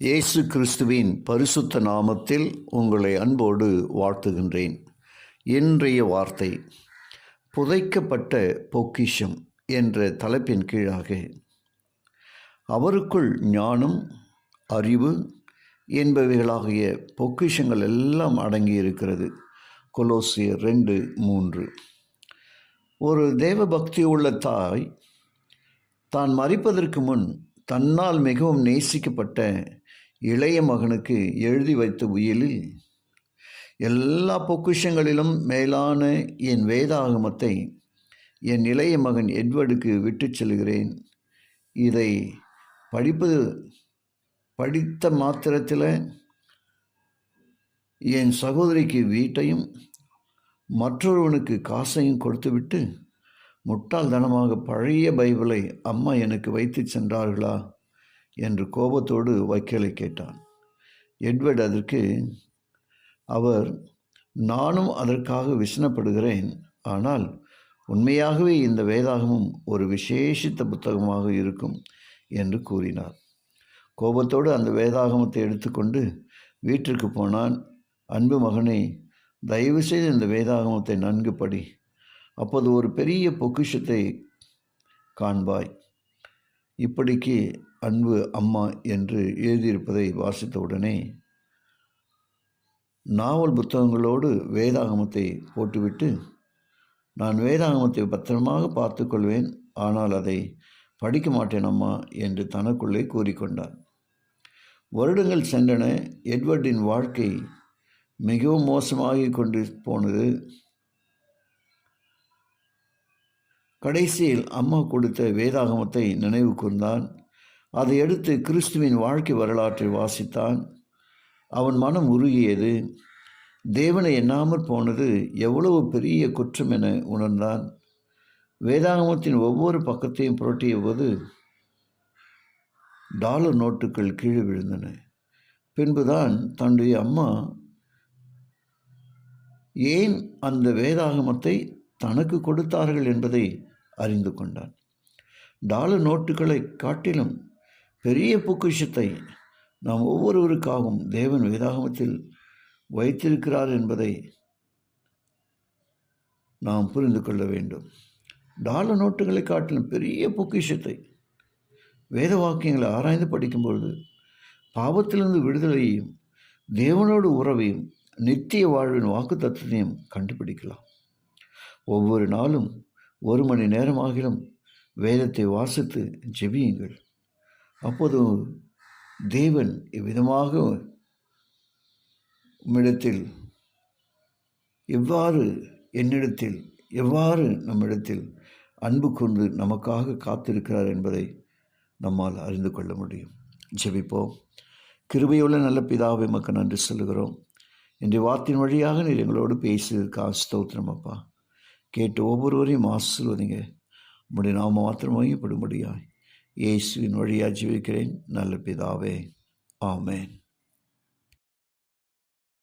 இயேசு கிறிஸ்துவின் பரிசுத்த நாமத்தில் உங்களை அன்போடு வாழ்த்துகின்றேன். இன்றைய வார்த்தை புதைக்கப்பட்ட பொக்கிஷம் என்ற தலைப்பின் கீழாக அவருக்குள் ஞானம், அறிவு என்பவைகளாகிய பொக்கிஷங்கள் எல்லாம் அடங்கியிருக்கிறது. கொலோசியர் 2:3. ஒரு தேவ பக்தி உள்ள தாய் தான் மரிப்பதற்கு முன் தன்னால் மிகவும் நேசிக்கப்பட்ட இளைய மகனுக்கு எழுதி வைத்த உயிலில், எல்லா பொக்கிஷங்களிலும் மேலான என் வேதாகமத்தை என் இளைய மகன் எட்வர்டுக்கு விட்டு செல்கிறேன். இதை படித்த மாத்திரத்தில் என் சகோதரிக்கு வீட்டையும் மற்றொருவனுக்கு காசையும் கொடுத்துவிட்டு முட்டாள்தனமாக பழைய பைபிளை அம்மா எனக்கு வைத்து சென்றார்களா என்று கோபத்தோடு வைக்கலை கேட்டான். எட்வர்ட் அதற்கு, அவர் நானும் அதற்காக விசனப்படுகிறேன், ஆனால் உண்மையாகவே இந்த வேதாகமும் ஒரு விசேஷித்த புத்தகமாக இருக்கும் என்று கூறினார். கோபத்தோடு அந்த வேதாகமத்தை எடுத்துக்கொண்டு வீட்டிற்கு போனான். அன்பு மகனே, தயவுசெய்து இந்த வேதாகமத்தை நன்கு படி, அப்போது ஒரு பெரிய பொக்கிஷத்தை காண்பாய். இப்படிக்கு அன்பு அம்மா என்று எழுதியிருப்பதை வாசித்தவுடனே நாவல் புத்தகங்களோடு வேதாகமத்தை போட்டுவிட்டு, நான் வேதாகமத்தை பத்திரமாக பார்த்து கொள்வேன், ஆனால் அதை படிக்க மாட்டேன் அம்மா என்று தனக்குள்ளே கூறிக்கொண்டான். வருடங்கள் சென்றன. எட்வர்டின் வாழ்க்கை மிகவும் மோசமாகி கொண்டு போனது. கடைசியில் அம்மா கொடுத்த வேதாகமத்தை நினைவு கூர்ந்தான். அதை எடுத்து கிறிஸ்துவின் வாழ்க்கை வரலாற்றை வாசித்தான். அவன் மனம் உருகியது. தேவனை எண்ணாமற் போனது எவ்வளவு பெரிய குற்றம் என உணர்ந்தான். வேதாகமத்தின் ஒவ்வொரு பக்கத்தையும் புரட்டிய போது டாலர் நோட்டுகள் கீழே விழுந்தன. பின்புதான் தன்னுடைய அம்மா ஏன் அந்த வேதாகமத்தை தனக்கு கொடுத்தார்கள் என்பதை அறிந்து கொண்டான். டாலர் நோட்டுகளை காட்டிலும் பெரிய பொக்கிஷத்தை நாம் ஒவ்வொருவருக்காகவும் தேவன் வேதாகமத்தில் வைத்திருக்கிறார் என்பதை நாம் புரிந்து கொள்ள வேண்டும். டாலர் நோட்டுகளை காட்டிலும் பெரிய பொக்கிஷத்தை, வேத வாக்கியங்களை ஆராய்ந்து படிக்கும்பொழுது பாவத்திலிருந்து விடுதலையையும் தேவனோடு உறவையும் நித்திய வாழ்வின் வாக்கு தத்துவத்தையும் கண்டுபிடிக்கலாம். ஒவ்வொரு நாளும் 1 மணி நேரமாகிலும் வேதத்தை வாசித்து ஜெபியுங்கள். அப்போது தேவன் இவ்விதமாக உம்மிடத்தில் எவ்வாறு நம்மிடத்தில் அன்பு கொண்டு நமக்காக காத்திருக்கிறார் என்பதை நம்மால் அறிந்து கொள்ள முடியும். ஜெபிப்போம். கிருபையுள்ள நல்ல பிதாவை மக்கள் நன்றி சொல்லுகிறோம். இன்றைய வார்த்தையின் வழியாக நீர் எங்களோடு பேசியதற்காக ஸ்தோத்திரம் அப்பா. கேட்டு ஒவ்வொருவரையும் ஆசீர்வதிங்க. உம்முடைய நாம மாத்திரம் மையப்படும்படியாய் இயேசுவின் வழியாக ஜெபிக்கிறேன் நல்ல பிதாவே. ஆமென்.